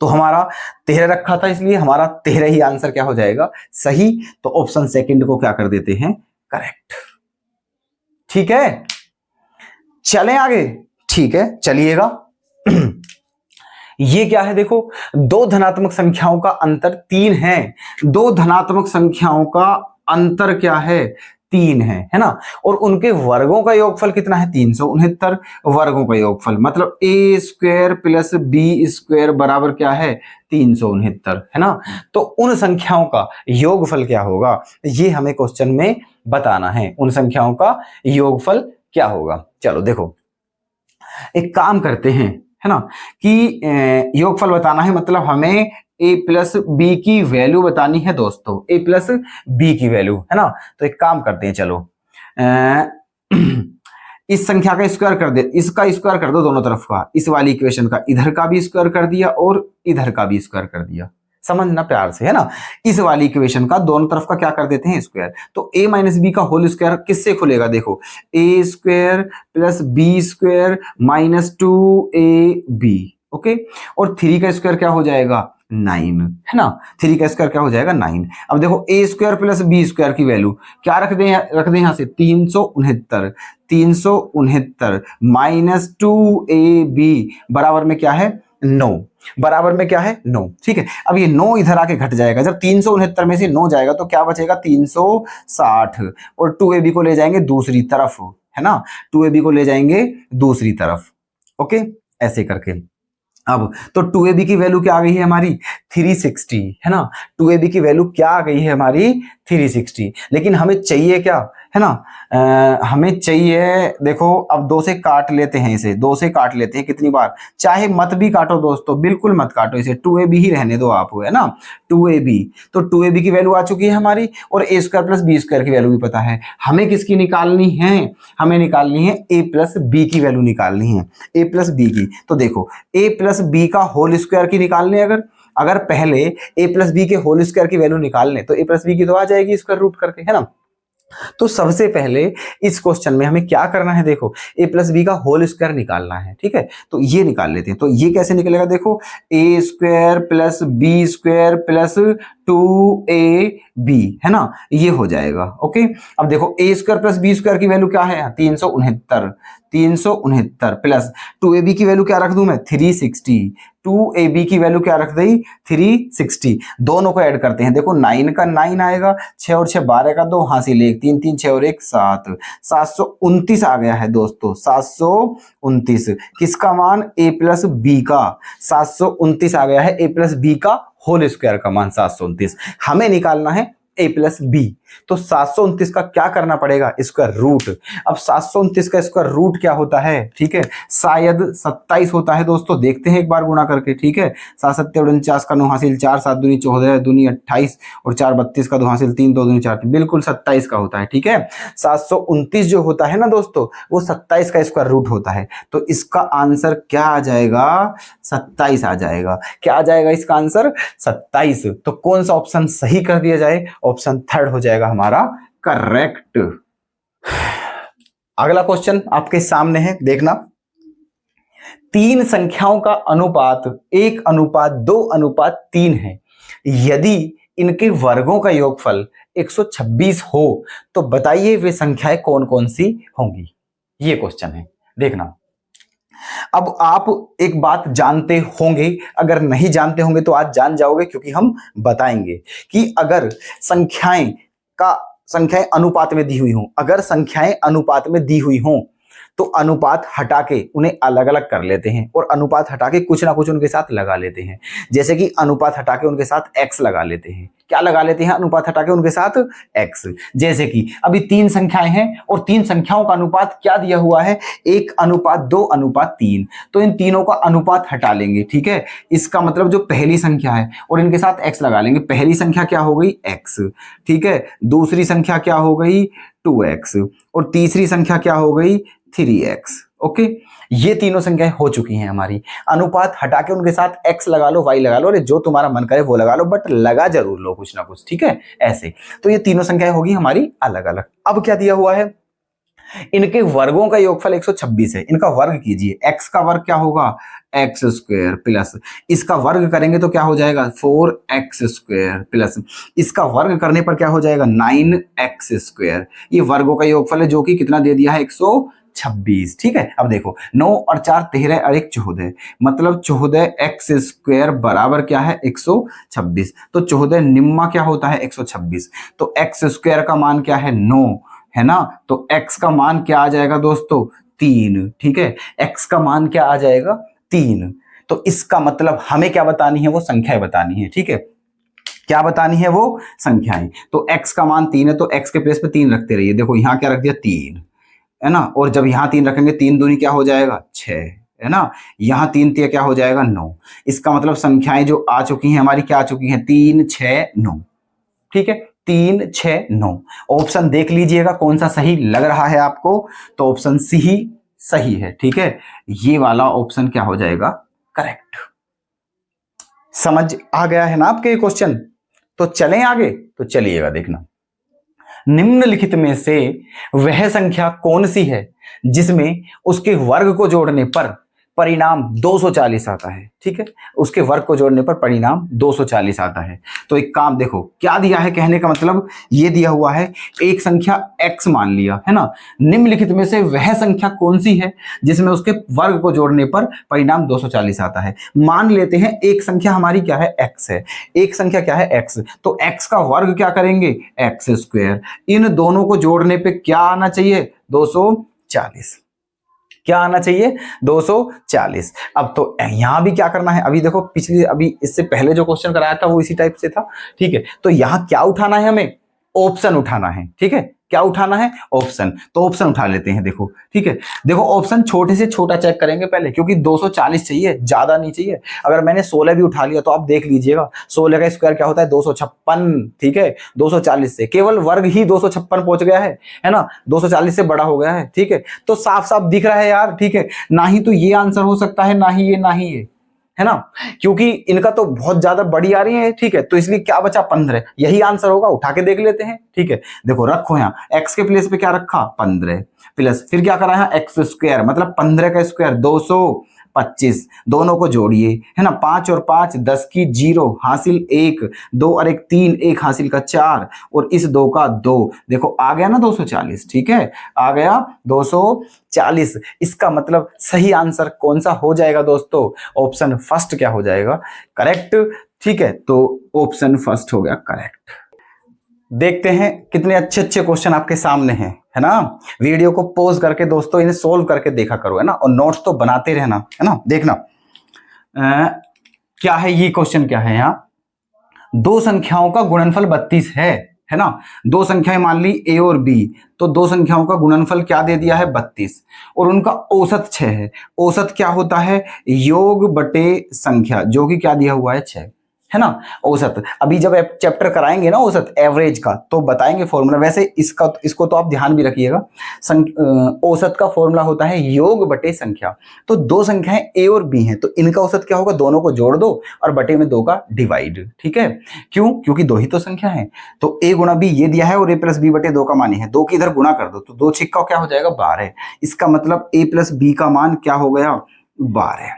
[SPEAKER 1] तो हमारा 13 रखा था इसलिए हमारा 13 ही आंसर क्या हो जाएगा सही। तो ऑप्शन सेकंड को क्या कर देते हैं करेक्ट। ठीक है, चलें आगे। ठीक है, चलिएगा। ये क्या है देखो, दो धनात्मक संख्याओं का अंतर 3 है। दो धनात्मक संख्याओं का अंतर क्या है 3 है ना, और उनके वर्गों का योगफल कितना है 369 वर्गों का योगफल, मतलब a square plus B square बराबर क्या है 369, है ना। तो उन संख्याओं का योगफल क्या होगा ये हमें क्वेश्चन में बताना है। उन संख्याओं का योगफल क्या होगा, चलो देखो एक काम करते हैं, है ना, कि योगफल बताना है, मतलब हमें a प्लस बी की वैल्यू बतानी है दोस्तों, a प्लस बी की वैल्यू, है ना। तो एक काम करते हैं, चलो इस संख्या का स्क्वायर कर दे, इसका स्क्वायर कर दो दोनों तरफ का, इस वाली इक्वेशन का इधर का भी स्क्वायर कर दिया और इधर का भी स्क्वायर कर दिया, समझना प्यार से, है ना। इस वाली इक्वेशन का दोनों तरफ का क्या कर देते हैं स्क्वायर। तो a माइनस बी का होल स्क्वायर किससे खुलेगा, देखो a square plus B square minus 2ab, okay. और 3 का स्क्वायर क्या हो जाएगा 9, है ना। 3 का स्क्वायर क्या हो जाएगा 9। अब देखो a square plus B square की वैल्यू क्या रख दें यहां से 369 माइनस 2ab बराबर में क्या है 9, बराबर में क्या है 9। ठीक है, अब ये 9 इधर आके घट जाएगा, जब 369 में से 9 जाएगा तो क्या बचेगा 360, और 2ab को ले जाएंगे दूसरी तरफ, है ना, 2ab को ले जाएंगे दूसरी तरफ, ओके, ऐसे करके। अब तो 2ab की वैल्यू क्या आ गई है हमारी 360, है ना। 2ab की वैल्यू क्या आ गई है हमारी 360, लेकिन हमें चाहिए क्या, है ना, हमें चाहिए, देखो अब 2 से काट लेते हैं, इसे 2 से काट लेते हैं कितनी बार, चाहे मत भी काटो दोस्तों, बिल्कुल मत काटो इसे, 2ab ही रहने दो आप, है ना 2ab। तो 2ab की वैल्यू आ चुकी है हमारी, और a square plus B square की वैल्यू भी पता है। हमें किसकी निकालनी है, हमें निकालनी है a प्लस बी की वैल्यू निकालनी है, a प्लस बी की। तो देखो a प्लस बी का होल स्क्वायर की निकालनी है, अगर पहले a प्लस बी के होल स्क्वायर की वैल्यू निकालने तो a प्लस बी की तो आ जाएगी स्क्वायर रूट करके, है ना। तो सबसे पहले इस क्वेश्चन में हमें क्या करना है, देखो a प्लस बी का होल स्क्वायर निकालना है। ठीक है, तो ये निकाल लेते हैं। तो ये कैसे निकलेगा, देखो a square plus B square plus 2ab, है ना, ये हो जाएगा, ओके। अब देखो a square plus B square की वैल्यू क्या है 369 प्लस 2ab की वैल्यू क्या रख दूं मैं 360, 2ab की वैल्यू क्या रख दी 360, दोनों को ऐड करते हैं, देखो 9 का 9 आएगा, 6 और 6 12 का 2 हासिल 1, 3 3 6 और 1 7, 729 आ गया है दोस्तों, 729 किसका मान a प्लस बी का, 729 आ गया है a प्लस बी का होल स्क्वायर का मान 729। हमें निकालना है a प्लस बी, तो 729 का क्या करना पड़ेगा स्क्वायर रूट। अब 729 का स्क्वायर रूट क्या होता है, ठीक है, शायद 27 होता है दोस्तों, देखते हैं एक बार गुणा करके। ठीक है, 7 7 49 का 9 हासिल 4, 7 दूनी 14 दूनी 28 और 4 32 का 2 हासिल 3 2 दूनी 4, बिल्कुल 27 का होता है। ठीक है, 729 जो होता है ना दोस्तों वो 27 का स्क्वायर रूट होता है। तो इसका आंसर क्या आ जाएगा 27 आ जाएगा। क्या आ जाएगा इसका आंसर 27। तो कौन सा ऑप्शन सही कर दिया जाए, ऑप्शन थर्ड हो जाएगा हमारा करेक्ट। अगला क्वेश्चन आपके सामने है, देखना। 3 संख्याओं का अनुपात 1:2:3 है। यदि इनके वर्गों का योगफल 126 हो तो बताइए वे संख्याएं कौन कौन सी होंगी। ये क्वेश्चन है, देखना। अब आप एक बात जानते होंगे, अगर नहीं जानते होंगे तो आज जान जाओगे, क्योंकि हम बताएंगे कि अगर संख्याएं का संख्याएं अनुपात में दी हुई हों, अगर संख्याएं अनुपात में दी हुई हों तो अनुपात हटा के उन्हें अलग अलग कर लेते हैं और अनुपात हटा के कुछ ना कुछ उनके साथ लगा लेते हैं। जैसे कि अनुपात हटा के उनके साथ x लगा लेते हैं। क्या लगा लेते हैं अनुपात हटा के उनके साथ? x। जैसे कि अभी 3 संख्याएं हैं और 3 संख्याओं का अनुपात क्या दिया हुआ है? 1:2:3। तो इन तीनों का अनुपात हटा लेंगे, ठीक है। इसका मतलब जो पहली संख्या है और इनके साथ x लगा लेंगे। पहली संख्या क्या हो गई? x, ठीक है। दूसरी संख्या क्या हो गई? 2x और तीसरी संख्या क्या हो गई? 3x। ओके, ये तीनों संख्याएं हो चुकी हैं हमारी। अनुपात हटा के उनके साथ x लगा लो, y लगा लो, अरे जो तुम्हारा मन करे वो लगा लो, बट लगा जरूर लो कुछ ना कुछ, ठीक है। ऐसे तो ये तीनों संख्याएं होगी हमारी अलग अलग। अब क्या दिया हुआ है? इनके वर्गों का योगफल 126 है। इनका वर्ग कीजिए। x का वर्ग क्या होगा? एक्स स्क्वायर प्लस इसका वर्ग करेंगे तो क्या हो जाएगा? 4x स्क्वायर प्लस इसका वर्ग करने पर क्या हो जाएगा? 9x square. ये वर्गों का योगफल है जो कि कितना दे दिया है? 126, ठीक है। अब देखो 9 और 4 13 और 1 14, मतलब 14x स्क्वायर बराबर क्या है? 126। तो 14 निम्मा क्या होता है? 126। तो x स्क्वायर का मान क्या है? 9 है ना। तो x का मान क्या आ जाएगा दोस्तों? 3, ठीक है। x का मान क्या आ जाएगा? 3। तो इसका मतलब हमें क्या बतानी है? वो संख्याएं बतानी है, ठीक है। क्या बतानी है? वो संख्याएं। तो x का मान 3 है तो x के प्लेस पे 3 रखते रहिए। देखो यहां क्या रख दिया? 3, है ना। और जब यहां 3 रखेंगे 3 दूनी क्या हो जाएगा? 6, है ना। यहां 3 तिया क्या हो जाएगा? 9। इसका मतलब संख्याएं जो आ चुकी हैं हमारी क्या आ चुकी हैं? 3 6 9, ठीक है। 3 6 9। ऑप्शन देख लीजिएगा कौन सा सही लग रहा है आपको। तो ऑप्शन सी ही सही है, ठीक है। ये वाला ऑप्शन क्या हो जाएगा? करेक्ट। समझ आ गया है ना आपके क्वेश्चन? तो चलें आगे। तो चलिएगा देखना, निम्नलिखित में से वह संख्या कौन सी है जिसमें उसके वर्ग को जोड़ने पर परिणाम 240 आता है, ठीक है। उसके वर्ग को जोड़ने पर परिणाम 240 आता है। तो एक काम देखो क्या दिया है, कहने का मतलब ये दिया हुआ है एक संख्या x मान लिया, है ना। निम्नलिखित में से वह संख्या कौन सी है जिसमें उसके वर्ग को जोड़ने पर परिणाम 240 आता है। मान लेते हैं एक संख्या हमारी क्या है? x है। एक संख्या क्या है? x। तो x का वर्ग क्या करेंगे? x square. इन दोनों को जोड़ने पे क्या आना चाहिए? 240। क्या आना चाहिए? 240। अब तो यहां भी क्या करना है? अभी देखो पिछली अभी इससे पहले जो क्वेश्चन कराया था वो इसी टाइप से था, ठीक है। तो यहां क्या उठाना है? हमें ऑप्शन उठाना है, ठीक है। क्या उठाना है? ऑप्शन। तो ऑप्शन उठा लेते हैं, देखो ठीक है। देखो ऑप्शन छोटे से छोटा चेक करेंगे पहले, क्योंकि 240 चाहिए, ज्यादा नहीं चाहिए। अगर मैंने 16 भी उठा लिया तो आप देख लीजिएगा 16 का स्क्वायर क्या होता है? 256, ठीक है। 240 से केवल वर्ग ही 256 पहुंच गया है ना। 240 से बड़ा हो गया है, ठीक है। तो साफ साफ दिख रहा है यार, ठीक है। ना ही तो ये आंसर हो सकता है, ना ही ये, ना ही ये, है ना। क्योंकि इनका तो बहुत ज्यादा बड़ी आ रही है, ठीक है। तो इसलिए क्या बचा? 15। यही आंसर होगा, उठा के देख लेते हैं, ठीक है। देखो रखो यहाँ x के प्लेस पे क्या रखा? 15 प्लस फिर क्या करा? यहाँ एक्स स्क्वायर, मतलब 15 का स्क्वायर 225। दोनों को जोड़िए, है ना। 5 और 5 10 की 0 हासिल 1, 2 और 1 3, 1 हासिल का 4 और इस 2 का 2। देखो आ गया ना 240, ठीक है। आ गया 240। इसका मतलब सही आंसर कौन सा हो जाएगा दोस्तों? ऑप्शन फर्स्ट क्या हो जाएगा? करेक्ट, ठीक है। तो ऑप्शन फर्स्ट हो गया करेक्ट। देखते हैं कितने अच्छे अच्छे क्वेश्चन आपके सामने हैं, है ना। वीडियो को पॉज करके दोस्तों इन्हें सोल्व करके देखा करो, है ना। और नोट्स तो बनाते रहना, है ना। देखना क्या है ये क्वेश्चन, क्या है यहाँ? दो संख्याओं का गुणनफल 32 है ना। दो संख्याएं मान ली a और b, तो दो संख्याओं का गुणनफल क्या दे दिया है? 32 और उनका औसत 6 है। औसत क्या होता है? योग बटे संख्या, जो कि क्या दिया हुआ है? 6, है ना। औसत अभी जब चैप्टर कराएंगे ना औसत एवरेज का, तो बताएंगे फॉर्मूला। वैसे इसको तो आप ध्यान भी रखिएगा। औसत का फॉर्मूला होता है योग बटे संख्या। तो दो संख्याएं a और b हैं, तो इनका औसत क्या होगा? दोनों को जोड़ दो और बटे में 2 का डिवाइड, ठीक है। क्यों? क्योंकि दो ही तो संख्या है। तो a गुणा b ये दिया है और a प्लस b बटे 2 का मान है। 2 की इधर गुणा कर दो तो 2 छिक्का क्या हो जाएगा? 12। इसका मतलब a प्लस b का मान क्या हो गया? 12,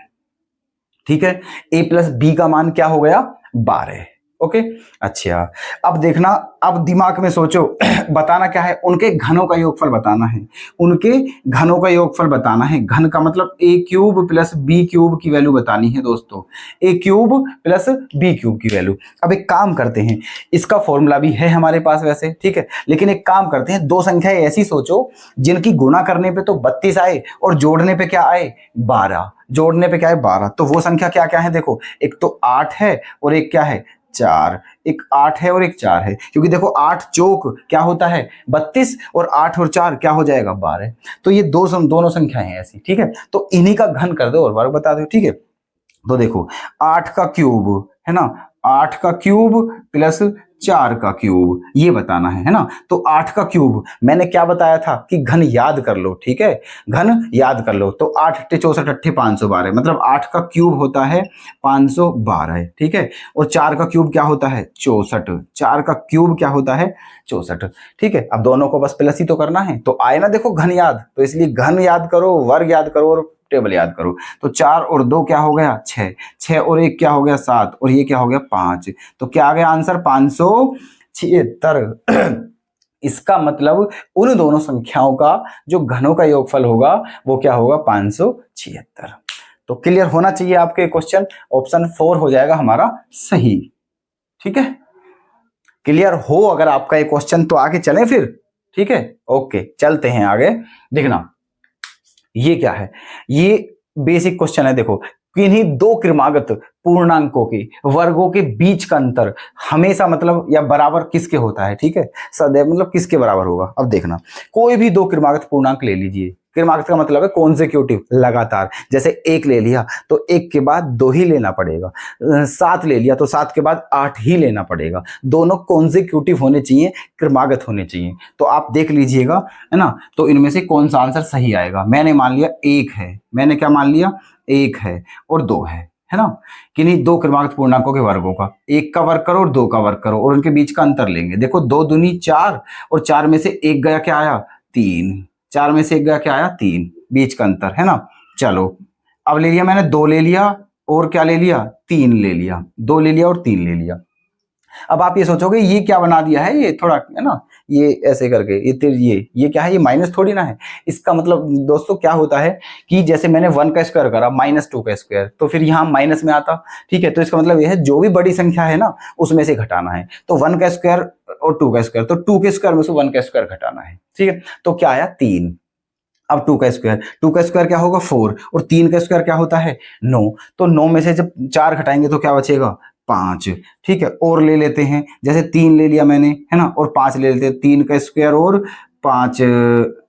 [SPEAKER 1] ठीक है। a प्लस b का मान क्या हो गया? 12। ओके। अच्छा, अब देखना, अब दिमाग में सोचो बताना क्या है, उनके घनों का योगफल बताना है, उनके घनों का योगफल बताना है। घन का मतलब a cube plus b cube की वैल्यू बतानी है दोस्तों, a cube plus b cube की वैल्यू। अब एक काम करते हैं, इसका फॉर्मूला भी है हमारे पास वैसे, ठीक है, लेकिन एक काम करते हैं, दो संख्याएं ऐसी सोचो जिनकी गुणा करने पे तो 32 आए और जोड़ने पे क्या आए 12, जोड़ने पे क्या है 12। तो वो संख्या क्या क्या है देखो, एक तो 8 है और एक क्या है 4, एक 8 है और एक 4 है, क्योंकि देखो 8 चौक क्या होता है 32 और 8 और 4 क्या हो जाएगा 12। तो ये दोनों संख्याएं हैं ऐसी, ठीक है, तो इन्हीं का घन कर दो और बार बता दो, ठीक है। तो देखो 8 का क्यूब है ना, 8 का क्यूब प्लस 4 का क्यूब, ये बताना है ना। तो 8 का क्यूब मैंने क्या बताया था कि घन याद कर लो, ठीक है, घन याद कर लो। तो 8 अट्ठे 64 अट्ठे 512, मतलब 8 का क्यूब होता है 512, ठीक है। और 4 का क्यूब क्या होता है 64, 4 का क्यूब क्या होता है 64, ठीक है। अब दोनों को बस प्लस ही तो करना है, तो आए ना देखो घन याद, तो इसलिए घन याद करो, वर्ग याद करो और टेबल याद करो। तो 4 और 2 क्या हो गया 6, 6 और 1 क्या हो गया 7 और ये क्या हो गया 5। तो क्या आ गया आंसर 576। इसका मतलब उन दोनों संख्याओं का जो घनों का योगफल होगा वो क्या होगा 576। तो क्लियर होना चाहिए आपके क्वेश्चन, ऑप्शन 4 हो जाएगा हमारा सही, ठीक है। क्लियर हो अगर आपका ये क्वेश्चन तो आगे चलें फिर, ठीक है, ओके चलते हैं आगे। देखना ये क्या है, ये बेसिक क्वेश्चन है। देखो किन्हीं दो क्रमागत पूर्णांकों के वर्गों के बीच का अंतर हमेशा मतलब या बराबर किसके होता है, ठीक है, सदैव मतलब किसके बराबर होगा। अब देखना कोई भी दो क्रमागत पूर्णांक ले लीजिए, क्रमागत का मतलब है कॉन्सेक्यूटिव, लगातार, जैसे 1 ले लिया तो 1 के बाद 2 ही लेना पड़ेगा, 7 ले लिया तो 7 के बाद 8 ही लेना पड़ेगा, दोनों कॉन्सेक्यूटिव होने चाहिए, क्रमागत होने चाहिए। तो आप देख लीजिएगा है ना, तो इनमें से कौन सा आंसर सही आएगा। मैंने मान लिया 1 है, मैंने क्या मान लिया 1 है और 2 है ना, किन्हीं दो क्रमागत पूर्णांकों के वर्गों का, 1 का वर्ग करो और 2 का वर्ग करो और उनके बीच का अंतर लेंगे। देखो 2 दूनी 4 और 4 में से 1 गया क्या आया 3, 4 में से 1 गया क्या आया 3, बीच का अंतर है ना। चलो अब ले लिया मैंने 2 ले लिया और क्या ले लिया 3 ले लिया, 2 ले लिया और 3 ले लिया। अब आप ये सोचोगे ये क्या बना दिया है, ये थोड़ा है ना, ये ऐसे करके ये क्या है, ये माइनस थोड़ी ना है। इसका मतलब दोस्तों क्या होता है कि जैसे मैंने 1 का स्क्वायर करा -2 का स्क्वायर, तो फिर यहाँ माइनस में आता, ठीक है। तो इसका मतलब ये है जो भी बड़ी संख्या है ना उसमें से घटाना है। तो 1 का स्क्वायर और 2 का स्क्वायर, तो 2 के स्क्वायर में से 1 का स्क्वायर घटाना है, ठीक है। तो क्या आया 3। अब 2 का स्क्वायर क्या होगा 4 और 3 का स्क्वायर क्या होता है 9। तो 9 में से जब 4 घटाएंगे तो क्या बचेगा 5, ठीक है। और ले लेते हैं, जैसे 3 ले लिया मैंने है ना, और 5 ले लेते हैं, 3 का स्क्वायर और 5,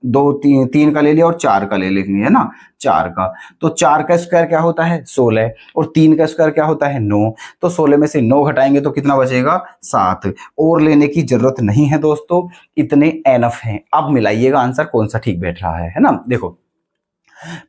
[SPEAKER 1] 2 3, 3 का ले लिया और 4 का ले लेंगे है ना, 4 का। तो 4 का स्क्वायर क्या होता है 16 और 3 का स्क्वायर क्या होता है 9। तो 16 में से 9 घटाएंगे तो कितना बचेगा 7। और लेने की जरूरत नहीं है दोस्तों, इतने एनफ हैं। अब मिलाइएगा आंसर कौन सा ठीक बैठ रहा है ना। देखो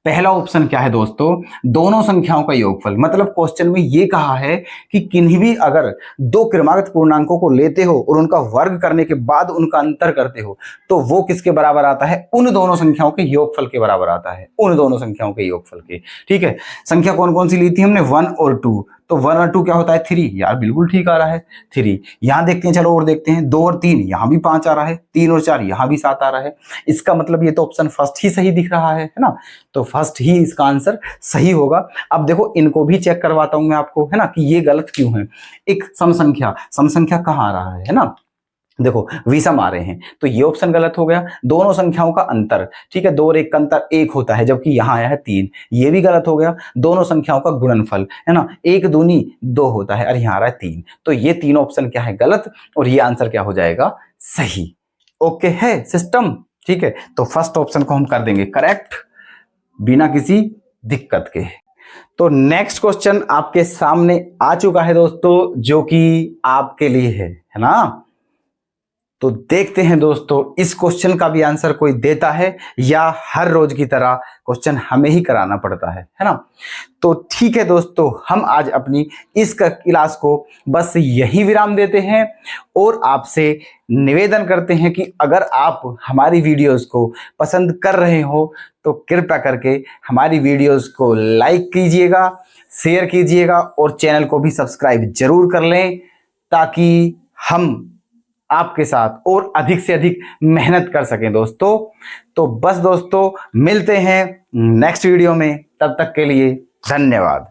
[SPEAKER 1] पहला ऑप्शन क्या है दोस्तों, दोनों संख्याओं का योगफल, मतलब क्वेश्चन में ये कहा है कि किन्हीं भी अगर दो क्रमागत पूर्णांकों को लेते हो और उनका वर्ग करने के बाद उनका अंतर करते हो तो वो किसके बराबर आता है, उन दोनों संख्याओं के योगफल के बराबर आता है, उन दोनों संख्याओं के योगफल के, ठीक है। संख्या कौन कौन सी ली थी हमने 1 और 2, तो 1 और 2 क्या होता है 3, यार बिल्कुल ठीक आ रहा है 3। यहां देखते हैं, चलो और देखते हैं, 2 और 3 यहां भी 5 आ रहा है, 3 और 4 यहां भी 7 आ रहा है। इसका मतलब ये तो ऑप्शन फर्स्ट ही सही दिख रहा है ना, तो फर्स्ट ही इसका आंसर सही होगा। अब देखो इनको भी चेक करवाता हूं मैं आपको है ना कि ये गलत क्यों है। एक सम संख्या कहाँ आ रहा है ना, देखो विषम आ रहे हैं तो ये ऑप्शन गलत हो गया। दोनों संख्याओं का अंतर, ठीक है, 2 और 1 का अंतर 1 होता है जबकि यहां आया है 3, ये भी गलत हो गया। दोनों संख्याओं का गुणनफल है ना 1 दूनी 2 होता है और यहां आ रहा है 3, तो ये तीनों ऑप्शन क्या है गलत और ये आंसर क्या हो जाएगा सही। ओके है सिस्टम, ठीक है। तो फर्स्ट ऑप्शन को हम कर देंगे करेक्ट बिना किसी दिक्कत के। तो नेक्स्ट क्वेश्चन आपके सामने आ चुका है दोस्तों, जो कि आपके लिए है ना। तो देखते हैं दोस्तों इस क्वेश्चन का भी आंसर कोई देता है या हर रोज की तरह क्वेश्चन हमें ही कराना पड़ता है ना। तो ठीक है दोस्तों, हम आज अपनी इस क्लास को बस यही विराम देते हैं और आपसे निवेदन करते हैं कि अगर आप हमारी वीडियोस को पसंद कर रहे हो तो कृपया करके हमारी वीडियोस को लाइक कीजिएगा, शेयर कीजिएगा और चैनल को भी सब्सक्राइब जरूर कर लें। ताकि हम आपके साथ और अधिक से अधिक मेहनत कर सकें दोस्तों। तो बस दोस्तों, मिलते हैं नेक्स्ट वीडियो में, तब तक के लिए धन्यवाद।